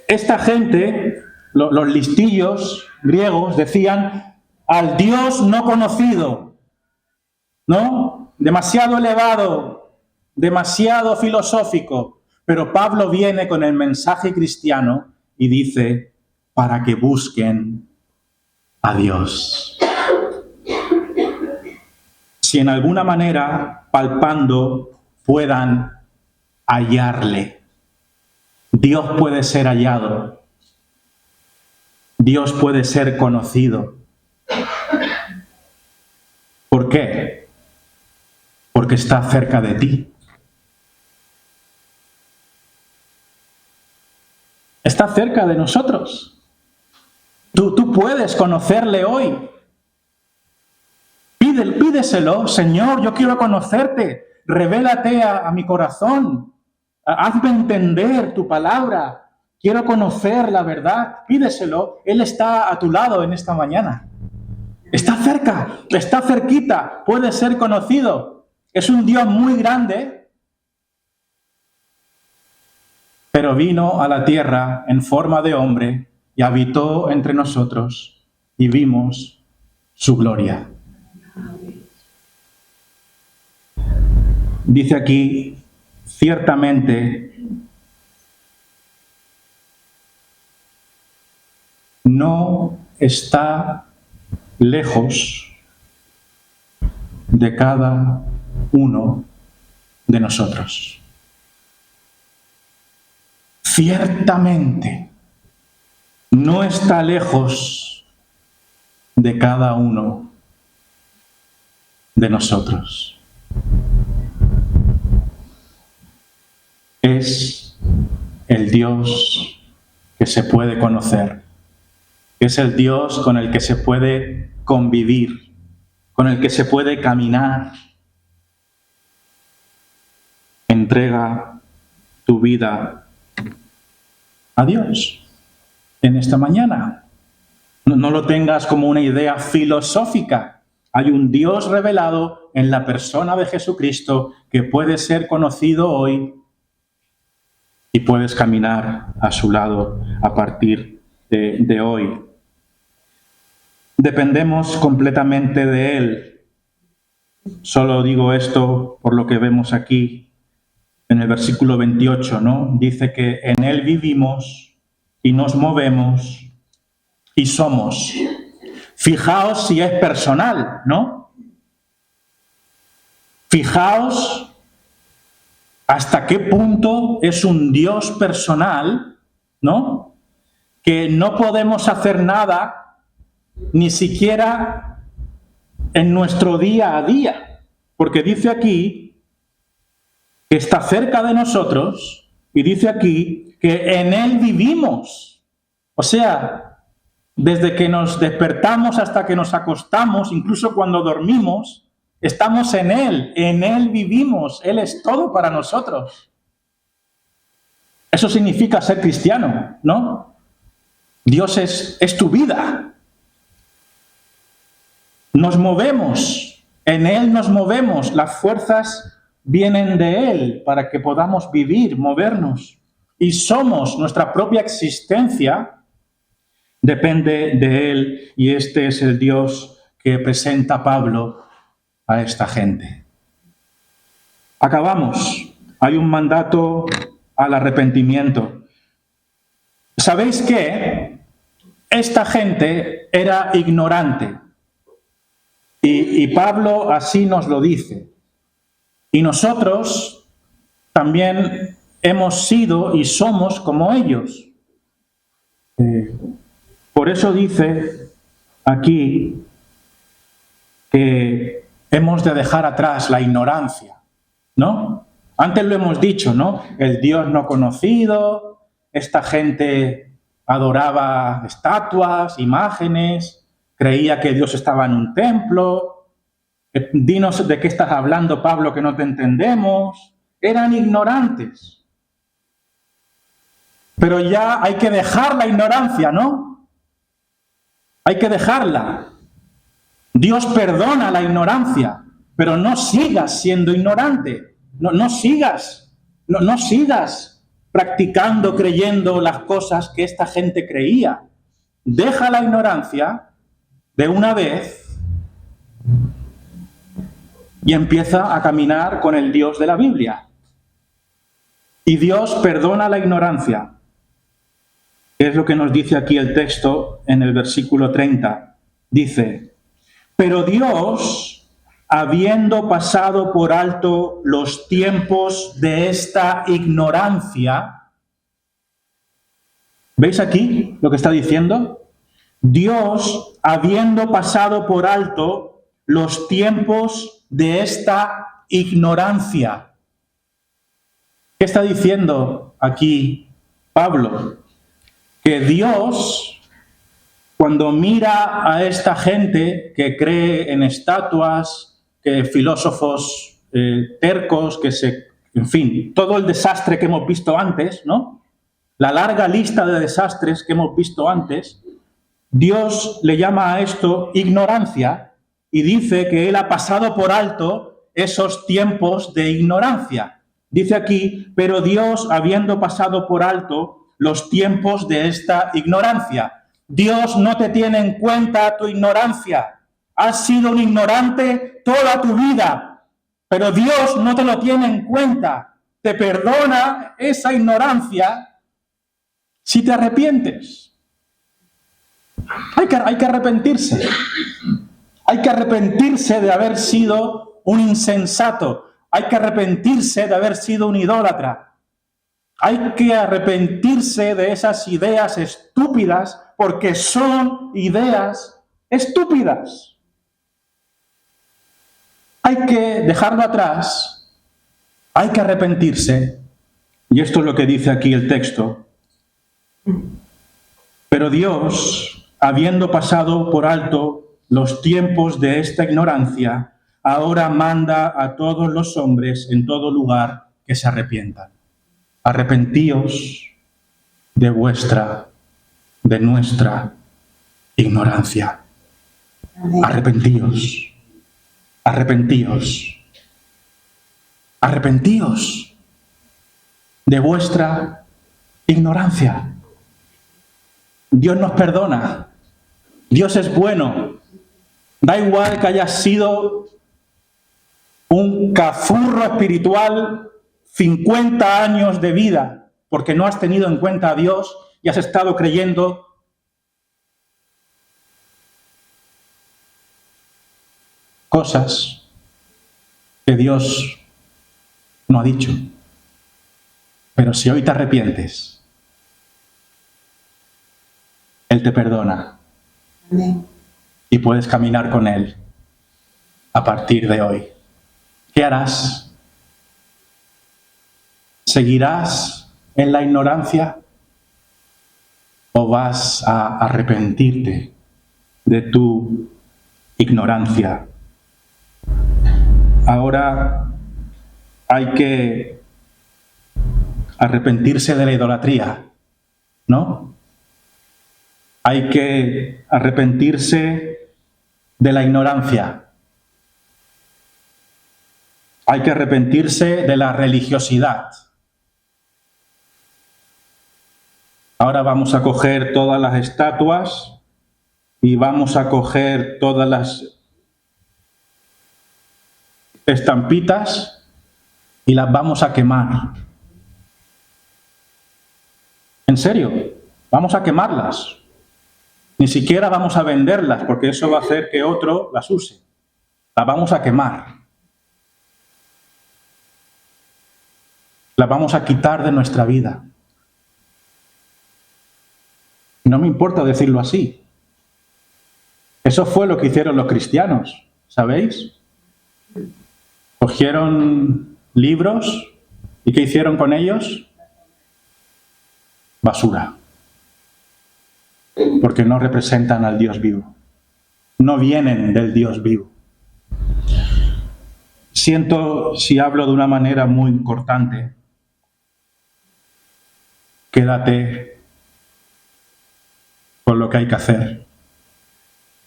Esta gente, los listillos griegos, decían al Dios no conocido, ¿no? Demasiado elevado, demasiado filosófico. Pero Pablo viene con el mensaje cristiano y dice, para que busquen a Dios. Si en alguna manera, palpando, puedan hallarle. Dios puede ser hallado. Dios puede ser conocido. ¿Por qué? Porque está cerca de ti. Está cerca de nosotros. Tú puedes conocerle hoy. Pídeselo, Señor, yo quiero conocerte. Revélate a mi corazón. Hazme entender tu palabra. Quiero conocer la verdad. Pídeselo. Él está a tu lado en esta mañana. Está cerca, está cerquita, puede ser conocido. Es un Dios muy grande, pero vino a la tierra en forma de hombre y habitó entre nosotros y vimos su gloria. Dice aquí, ciertamente, no está lejos de cada uno de nosotros. Ciertamente, no está lejos de cada uno de nosotros. Es el Dios que se puede conocer. Es el Dios con el que se puede convivir, con el que se puede caminar. Entrega tu vida a Dios en esta mañana. No lo tengas como una idea filosófica. Hay un Dios revelado en la persona de Jesucristo que puede ser conocido hoy y puedes caminar a su lado a partir de hoy. Dependemos completamente de Él. Solo digo esto por lo que vemos aquí en el versículo 28, ¿no? Dice que en Él vivimos y nos movemos y somos. Fijaos si es personal, ¿no? Fijaos hasta qué punto es un Dios personal, ¿no? Que no podemos hacer nada ni siquiera en nuestro día a día, porque dice aquí que está cerca de nosotros y dice aquí que en Él vivimos. O sea, desde que nos despertamos hasta que nos acostamos, incluso cuando dormimos, estamos en Él vivimos, Él es todo para nosotros. Eso significa ser cristiano, ¿no? Dios es tu vida. Nos movemos, en Él nos movemos, las fuerzas vienen de Él para que podamos vivir, movernos. Y somos, nuestra propia existencia depende de Él, y este es el Dios que presenta Pablo a esta gente. Acabamos. Hay un mandato al arrepentimiento. ¿Sabéis qué? Esta gente era ignorante. Y Pablo así nos lo dice. Y nosotros también hemos sido y somos como ellos. Por eso dice aquí que hemos de dejar atrás la ignorancia, ¿no? Antes lo hemos dicho, ¿no? El Dios no conocido, esta gente adoraba estatuas, imágenes, creía que Dios estaba en un templo. Dinos de qué estás hablando, Pablo, que no te entendemos. Eran ignorantes. Pero ya hay que dejar la ignorancia, ¿no? Hay que dejarla. Dios perdona la ignorancia, pero no sigas siendo ignorante. No sigas practicando, creyendo las cosas que esta gente creía. Deja la ignorancia de una vez y empieza a caminar con el Dios de la Biblia. Y Dios perdona la ignorancia. Es lo que nos dice aquí el texto en el versículo 30. Dice: pero Dios, habiendo pasado por alto los tiempos de esta ignorancia, ¿veis aquí lo que está diciendo? Dios, habiendo pasado por alto los tiempos de esta ignorancia. ¿Qué está diciendo aquí Pablo? Que Dios, cuando mira a esta gente que cree en estatuas, que filósofos tercos, en fin, todo el desastre que hemos visto antes, ¿no? La larga lista de desastres que hemos visto antes, Dios le llama a esto ignorancia y dice que Él ha pasado por alto esos tiempos de ignorancia. Dice aquí, pero Dios, habiendo pasado por alto los tiempos de esta ignorancia. Dios no te tiene en cuenta tu ignorancia. Has sido un ignorante toda tu vida, pero Dios no te lo tiene en cuenta. Te perdona esa ignorancia si te arrepientes. Hay que arrepentirse. Hay que arrepentirse de haber sido un insensato. Hay que arrepentirse de haber sido un idólatra. Hay que arrepentirse de esas ideas estúpidas, porque son ideas estúpidas. Hay que dejarlo atrás, hay que arrepentirse, y esto es lo que dice aquí el texto. Pero Dios, habiendo pasado por alto los tiempos de esta ignorancia, ahora manda a todos los hombres en todo lugar que se arrepientan. Arrepentíos de nuestra ignorancia. Arrepentíos. Arrepentíos. Arrepentíos de vuestra ignorancia. Dios nos perdona. Dios es bueno. Da igual que hayas sido un cafurro espiritual 50 años de vida, porque no has tenido en cuenta a Dios y has estado creyendo cosas que Dios no ha dicho. Pero si hoy te arrepientes, Él te perdona. Amén. Y puedes caminar con Él a partir de hoy. ¿Qué harás? ¿Seguirás en la ignorancia o vas a arrepentirte de tu ignorancia? Ahora hay que arrepentirse de la idolatría, ¿no? Hay que arrepentirse de la ignorancia. Hay que arrepentirse de la religiosidad. Ahora vamos a coger todas las estatuas y vamos a coger todas las estampitas y las vamos a quemar. ¿En serio? Vamos a quemarlas. Ni siquiera vamos a venderlas, porque eso va a hacer que otro las use. Las vamos a quemar. Las vamos a quitar de nuestra vida. No me importa decirlo así. Eso fue lo que hicieron los cristianos, ¿sabéis? Cogieron libros y ¿qué hicieron con ellos? Basura. Porque no representan al Dios vivo. No vienen del Dios vivo. Siento si hablo de una manera muy cortante. Quédate con lo que hay que hacer.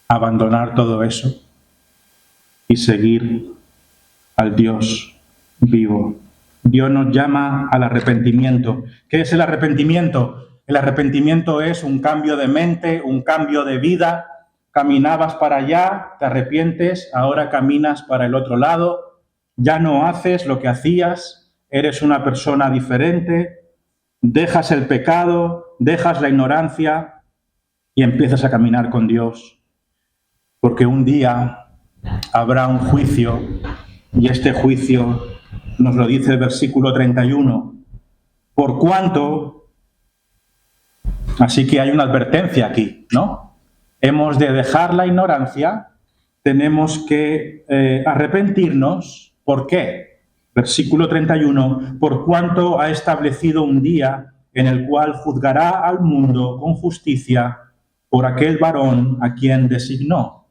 Abandonar todo eso y seguir al Dios vivo. Dios nos llama al arrepentimiento. ¿Qué es el arrepentimiento? El arrepentimiento es un cambio de mente, un cambio de vida. Caminabas para allá, te arrepientes, ahora caminas para el otro lado. Ya no haces lo que hacías, eres una persona diferente. Dejas el pecado, dejas la ignorancia y empiezas a caminar con Dios. Porque un día habrá un juicio y este juicio nos lo dice el versículo 31. Por cuanto, así que hay una advertencia aquí, ¿no? Hemos de dejar la ignorancia, tenemos que arrepentirnos. ¿Por qué? Versículo 31, por cuanto ha establecido un día en el cual juzgará al mundo con justicia por aquel varón a quien designó.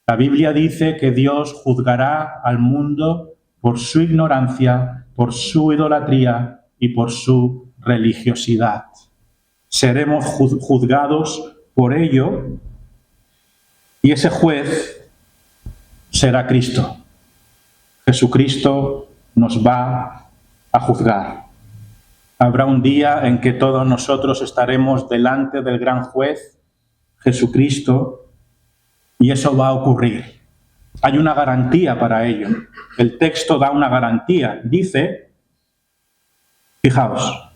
La Biblia dice que Dios juzgará al mundo por su ignorancia, por su idolatría y por su religiosidad. Seremos juzgados por ello y ese juez será Cristo. Jesucristo nos va a juzgar. Habrá un día en que todos nosotros estaremos delante del gran juez, Jesucristo, y eso va a ocurrir. Hay una garantía para ello. El texto da una garantía. Dice, fijaos,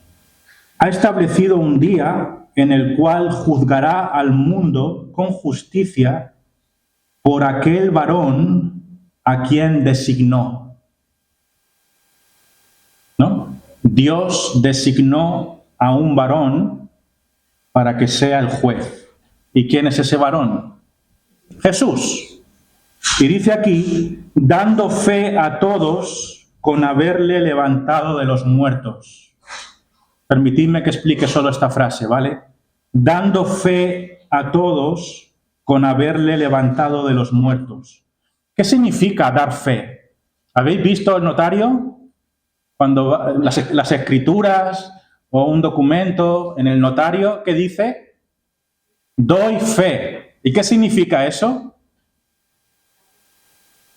ha establecido un día en el cual juzgará al mundo con justicia por aquel varón a quien designó. ¿No? Dios designó a un varón para que sea el juez. ¿Y quién es ese varón? Jesús. Y dice aquí, dando fe a todos con haberle levantado de los muertos. Permitidme que explique solo esta frase, ¿vale? Dando fe a todos con haberle levantado de los muertos. ¿Qué significa dar fe? ¿Habéis visto el notario? Cuando las escrituras o un documento en el notario, ¿qué dice? Doy fe. ¿Y qué significa eso?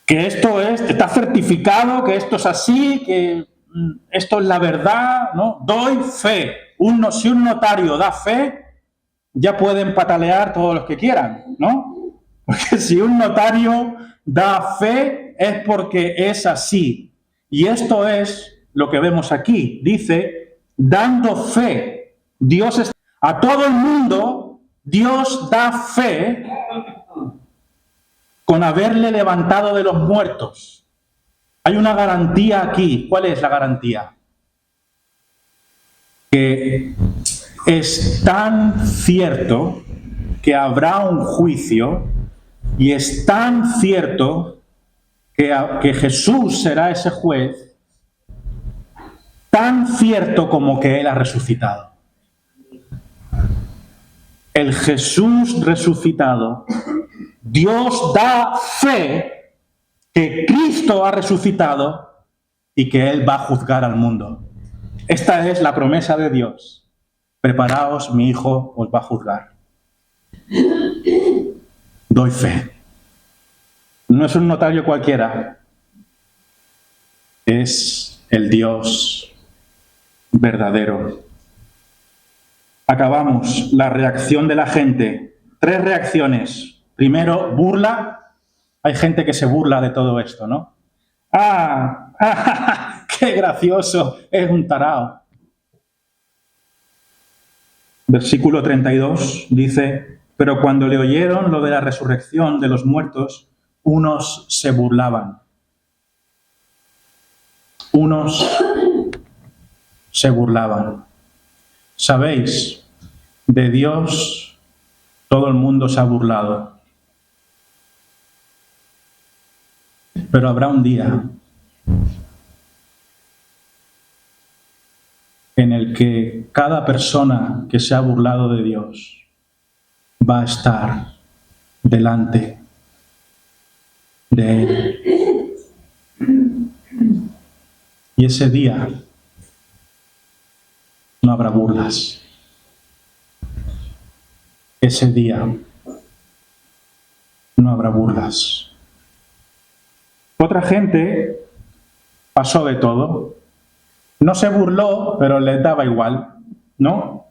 Que esto está certificado, que esto es así, que esto es la verdad, ¿no? Doy fe. Si un notario da fe, ya pueden patalear todos los que quieran, ¿no? Porque si un notario da fe es porque es así. Y esto es lo que vemos aquí. Dice, dando fe. A todo el mundo, Dios da fe con haberle levantado de los muertos. Hay una garantía aquí. ¿Cuál es la garantía? Que es tan cierto que habrá un juicio y es tan cierto que Jesús será ese juez, tan cierto como que Él ha resucitado. El Jesús resucitado, Dios da fe que Cristo ha resucitado y que Él va a juzgar al mundo. Esta es la promesa de Dios. Preparaos, mi Hijo os va a juzgar. Doy fe. No es un notario cualquiera. Es el Dios verdadero. Acabamos. La reacción de la gente. 3 reacciones. Primero, burla. Hay gente que se burla de todo esto, ¿no? ¡Qué gracioso! Es un tarao. Versículo 32 dice: pero cuando le oyeron lo de la resurrección de los muertos, unos se burlaban. Unos se burlaban. ¿Sabéis? De Dios todo el mundo se ha burlado. Pero habrá un día en el que cada persona que se ha burlado de Dios va a estar delante de Él. Y ese día no habrá burlas. Ese día no habrá burlas. Otra gente pasó de todo. No se burló, pero les daba igual, ¿no?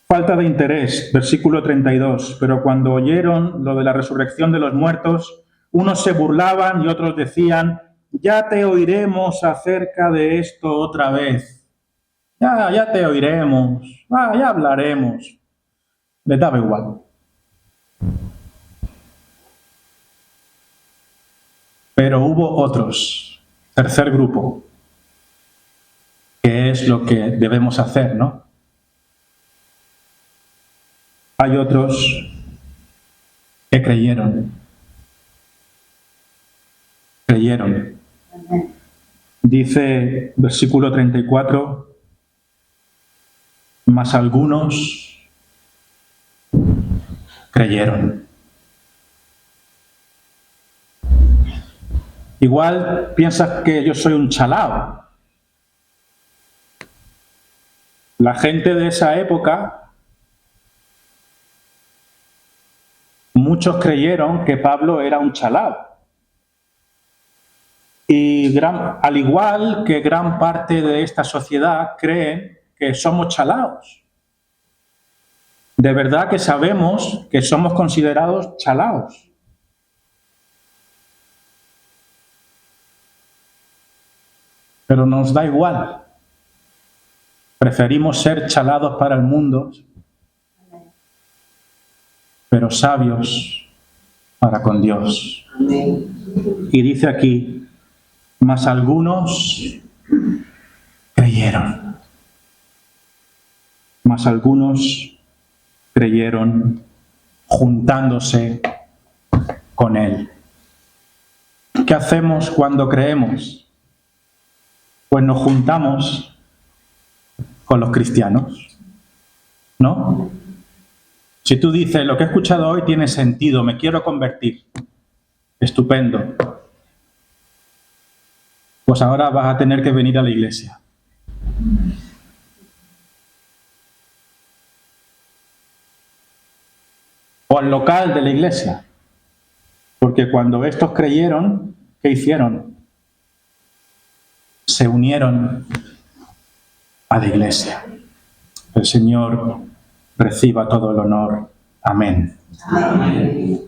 Falta de interés, versículo 32. Pero cuando oyeron lo de la resurrección de los muertos, unos se burlaban y otros decían: ya te oiremos acerca de esto otra vez. Ya te oiremos, ya hablaremos. Les daba igual. Pero hubo otros, tercer grupo, que es lo que debemos hacer, ¿no? Hay otros que creyeron. Creyeron. Dice versículo 34, mas algunos creyeron. Igual piensas que yo soy un chalao. La gente de esa época, muchos creyeron que Pablo era un chalao. Y al igual que gran parte de esta sociedad creen que somos chalaos. De verdad que sabemos que somos considerados chalaos. Pero nos da igual. Preferimos ser chalados para el mundo, pero sabios para con Dios. Y dice aquí: mas algunos creyeron. Mas algunos creyeron juntándose con Él. ¿Qué hacemos cuando creemos? Pues nos juntamos con los cristianos, ¿no? Si tú dices: lo que he escuchado hoy tiene sentido, me quiero convertir, estupendo. Pues ahora vas a tener que venir a la iglesia. O al local de la iglesia. Porque cuando estos creyeron, ¿qué hicieron? Se unieron a la iglesia. El Señor reciba todo el honor. Amén. Amén.